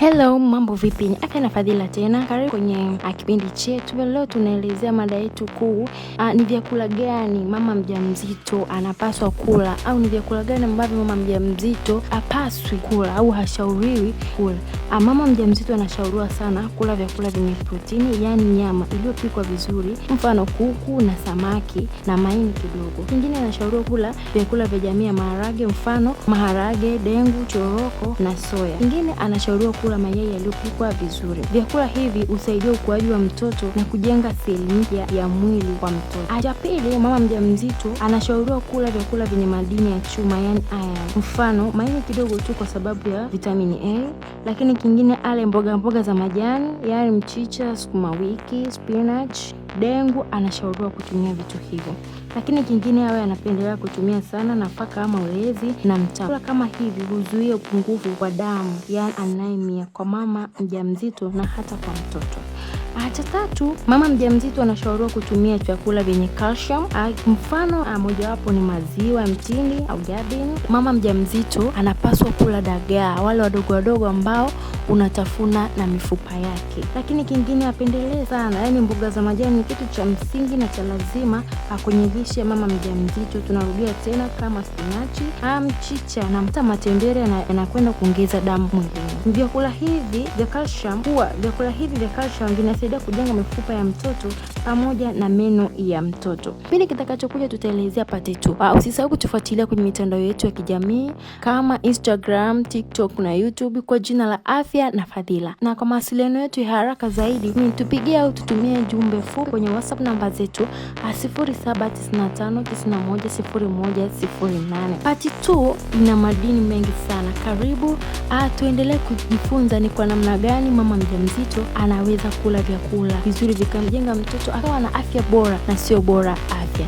Hello, mambo vipi? Ni Afya na Fadhila tena. Karibu kwenye kipindi chetu. Leo tunaelezea mada yetu kuu, ni vyakula gani mama mjamzito anapaswa kula, au ni vyakula gani ambavyo mama mjamzito hapaswi kula au hashauriwi kula. Mama mjamzito anashauriwa sana kula vyakula vyenye protini, yani nyama iliyopikwa vizuri, mfano kuku na samaki na maini kidogo. Kingine anashauriwa kula vyakula vya jamii ya maharage, mfano maharage, dengu, choroko na soya. Kingine anashauriwa kula mayai yaliyopikwa vizuri. Vyakula hivi husaidia ukuaji wa mtoto na kujenga seli mpya ya mwili kwa mtoto. Cha pili, mama mjamzito anashauriwa kula vyakula vyenye madini ya chuma, yani iron. Mfano maini kidogo tu kwa sababu ya vitamini A, lakini kingine ale mboga za majani, yani mchicha, sukuma wiki, spinach, dengu. Anashauriwa kutumia vitu hivyo. Lakini kingine awe anapendelea kutumia sana nafaka kama ulezi na mtama. Kama hivi huzuia upungufu wa damu, yani anemia, kwa mama mjamzito na hata kwa mtoto. Cha tatu, mama mjamzito anashauriwa kutumia vyakula vyenye calcium. Mfano mojawapo ni maziwa, mtindi au jabini. Mama mjamzito anapaswa kula dagaa, wale wadogo ambao unatafuna na mifupa yake. Lakini kingine apendelee sana, yani mboga za majani ni kitu cha msingi na cha lazima kwenye lishe ya mama mjamzito. Tunarudia tena, kama spinachi, mchicha na hata matembele yanakwenda kuongeza damu mwilini. Vyakula hivi vya calcium vinasaidia kujenga mifupa ya mtoto pamoja na meno ya mtoto. Pili kitakachokuja tutaelezea part 2. Usisahau kutufuatilia kwenye mitandao yetu ya kijamii kama Instagram, TikTok na YouTube kwa jina la Afya na Fadhila. Na kwa mawasiliano yetu ya haraka zaidi, tupigie au tutumie jumbe fupi kwenye WhatsApp namba zetu 0795910108. Part 2 ina madini mengi sana. Karibu tuendelee kujifunza ni kwa namna gani mama mjamzito anaweza kula vyakula vizuri vikamjenga mtoto akawa na afya bora na sio bora afya.